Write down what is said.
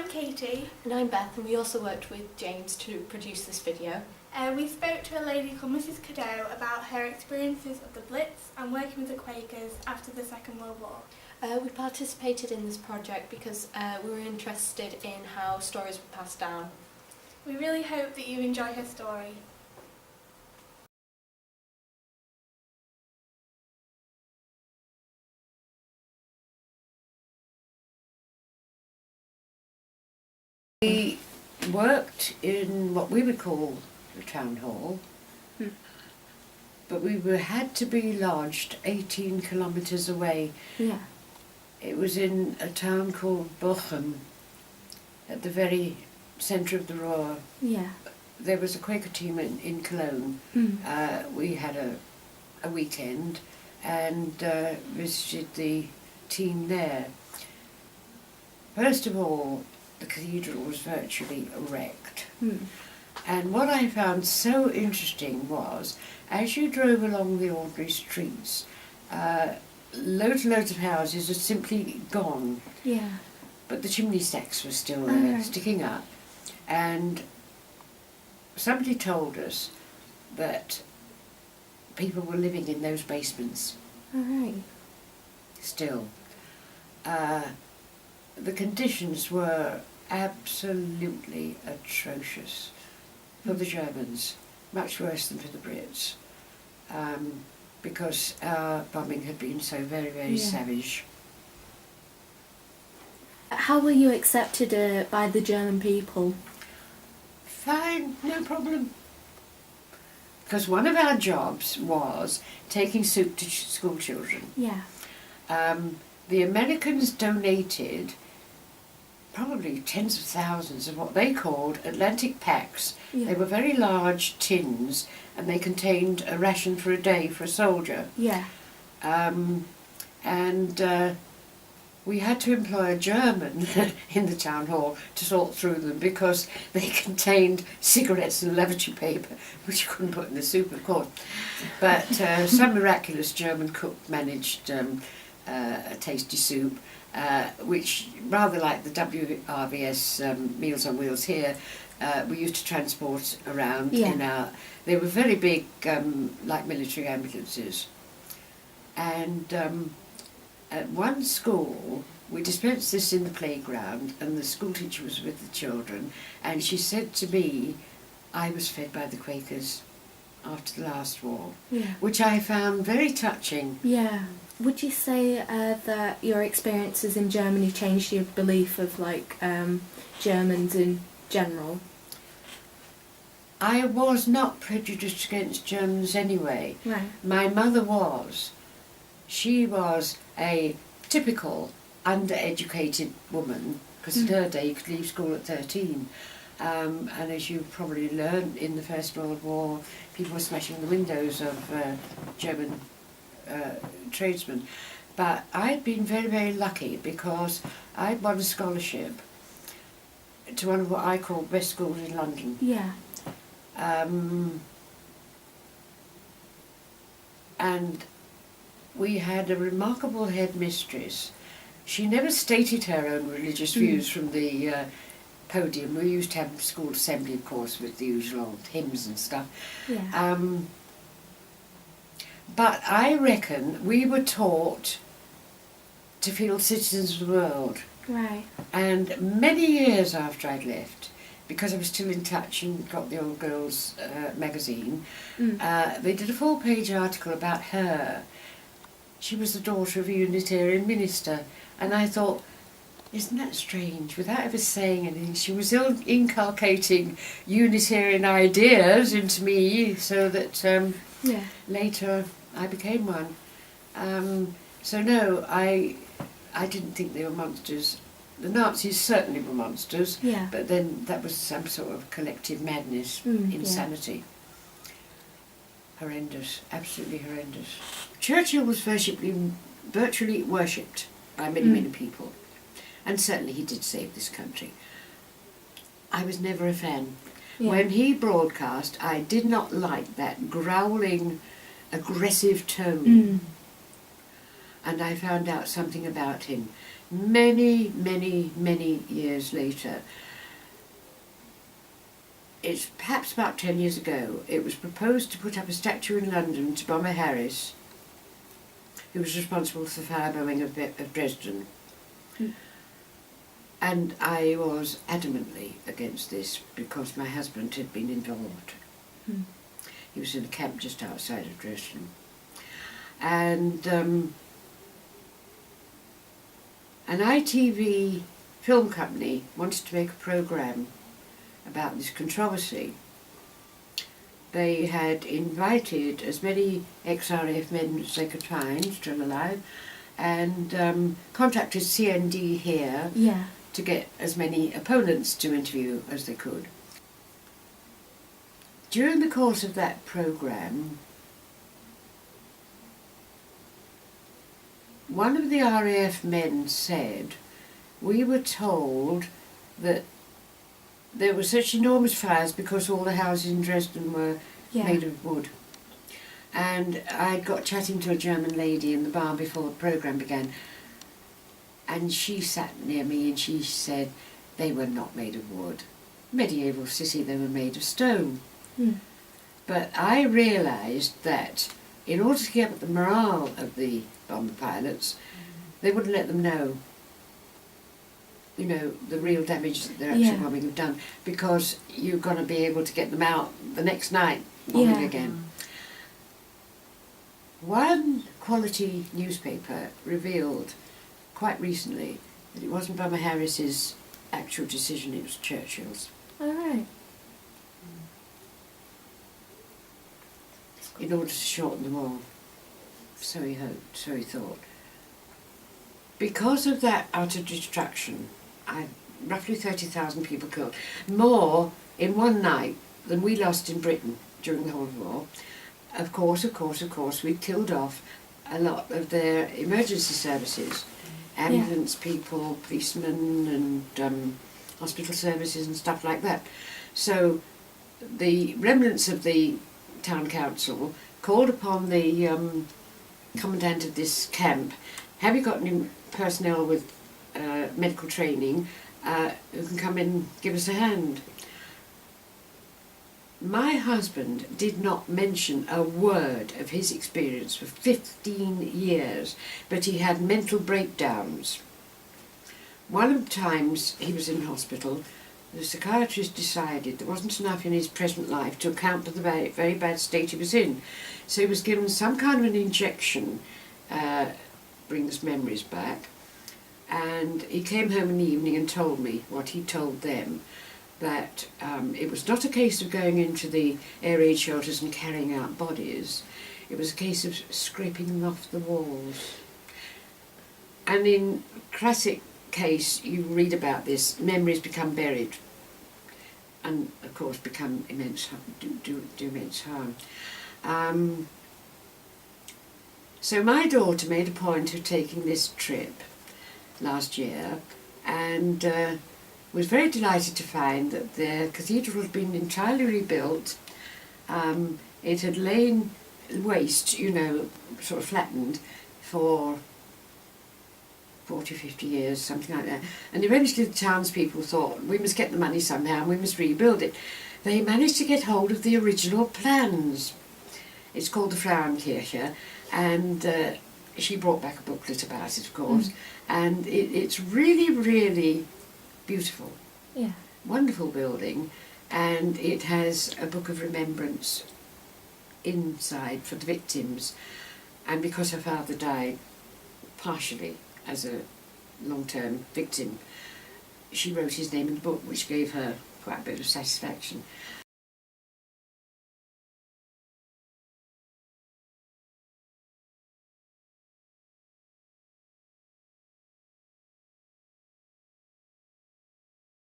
I'm Katie. And I'm Beth, and we also worked with James to produce this video. We spoke to a lady called Mrs. Cadeau about her experiences of the Blitz and working with the Quakers after the Second World War. We participated in this project because we were interested in how stories were passed down. We really hope that you enjoy her story. We worked in what we would call the town hall, but we had to be lodged 18 kilometres away. Yeah. It was in a town called Bochum, at the very centre of the Ruhr. Yeah. There was a Quaker team in Cologne. We had a weekend and visited the team there. First of all, the cathedral was virtually wrecked. And what I found so interesting was, as you drove along the ordinary streets, loads and loads of houses had simply gone. Yeah. But the chimney stacks were still there, Right. sticking up. And somebody told us that people were living in those basements Alright. still. The conditions were absolutely atrocious for the Germans, much worse than for the Brits, because our bombing had been so very, very savage. How were you accepted by the German people? Fine, no problem. Because one of our jobs was taking soup to school children. Yeah. The Americans donated probably tens of thousands of what they called Atlantic packs. Yeah. They were very large tins and they contained a ration for a day for a soldier. Yeah. We had to employ a German in the town hall to sort through them because they contained cigarettes and lavatory paper, which you couldn't put in the soup, of course. But some miraculous German cook managed a tasty soup, which, rather like the WRVS Meals on Wheels here, we used to transport around in our... They were very big, like military ambulances. And at one school, we dispensed this in the playground, and the school teacher was with the children, and she said to me, I was fed by the Quakers after the last war, which I found very touching. Yeah. Would you say that your experiences in Germany changed your belief of Germans in general? I was not prejudiced against Germans anyway. Right. My mother was. She was a typical undereducated woman, because in her day you could leave school at 13. And as you probably learned in the First World War, people were smashing the windows of German tradesmen. But I'd been very, very lucky because I'd won a scholarship to one of what I call best schools in London. Yeah. And we had a remarkable headmistress. She never stated her own religious views from the podium. We used to have school assembly, of course, with the usual old hymns and stuff. Yeah. But I reckon we were taught to feel citizens of the world. Right. And many years after I'd left, because I was still in touch and got the Old Girls magazine, they did a full-page article about her. She was the daughter of a Unitarian minister, and I thought, isn't that strange? Without ever saying anything, she was inculcating Unitarian ideas into me so that later I became one. So no, I didn't think they were monsters. The Nazis certainly were monsters, but then that was some sort of collective madness, insanity. Horrendous, absolutely horrendous. Churchill was virtually worshipped by many, many people, and certainly he did save this country. I was never a fan. When he broadcast, I did not like that growling, aggressive tone. And I found out something about him. many, many, many years later, it's perhaps about 10 years ago, it was proposed to put up a statue in London to Bomber Harris, who was responsible for the firebombing of Dresden. Mm. And I was adamantly against this because my husband had been involved. Mm. He was in a camp just outside of Dresden. And an ITV film company wanted to make a programme about this controversy. They had invited as many ex-RAF men as they could find, still alive, and contacted CND here Yeah. to get as many opponents to interview as they could. During the course of that programme, one of the RAF men said, we were told that there were such enormous fires because all the houses in Dresden were Yeah. made of wood. And I got chatting to a German lady in the bar before the programme began, and she sat near me and she said they were not made of wood. Medieval city, they were made of stone. Mm. But I realised that in order to keep up the morale of the bomber pilots, they wouldn't let them know, you know, the real damage that their actual Yeah. bombing had done, because you're going to be able to get them out the next night bombing Yeah. again. One quality newspaper revealed quite recently that it wasn't Bomber Harris's actual decision, it was Churchill's. All right. In order to shorten the war. So he hoped, so he thought. Because of that utter destruction, roughly 30,000 people killed, more in one night than we lost in Britain during the whole war. Of course, we killed off a lot of their emergency services, ambulance people, policemen, and hospital services and stuff like that. So the remnants of the town council called upon the commandant of this camp, have you got any personnel with medical training who can come in and give us a hand? My husband did not mention a word of his experience for 15 years, but he had mental breakdowns. One of the times he was in hospital, the psychiatrist decided there wasn't enough in his present life to account for the very, very bad state he was in. So he was given some kind of an injection, brings memories back, and he came home in the evening and told me what he told them, that it was not a case of going into the air raid shelters and carrying out bodies, it was a case of scraping them off the walls. And in classic case, you read about this, memories become buried and of course become immense, do immense harm. So my daughter made a point of taking this trip last year, and was very delighted to find that the cathedral had been entirely rebuilt. It had lain waste, you know, sort of flattened for 40, 50 years, something like that. And eventually the townspeople thought, we must get the money somehow and we must rebuild it. They managed to get hold of the original plans. It's called the Frauenkirche, and she brought back a booklet about it, of course, and it's really, really beautiful. Yeah. Wonderful building, and it has a book of remembrance inside for the victims, and because her father died partially as a long-term victim, she wrote his name in the book, which gave her quite a bit of satisfaction.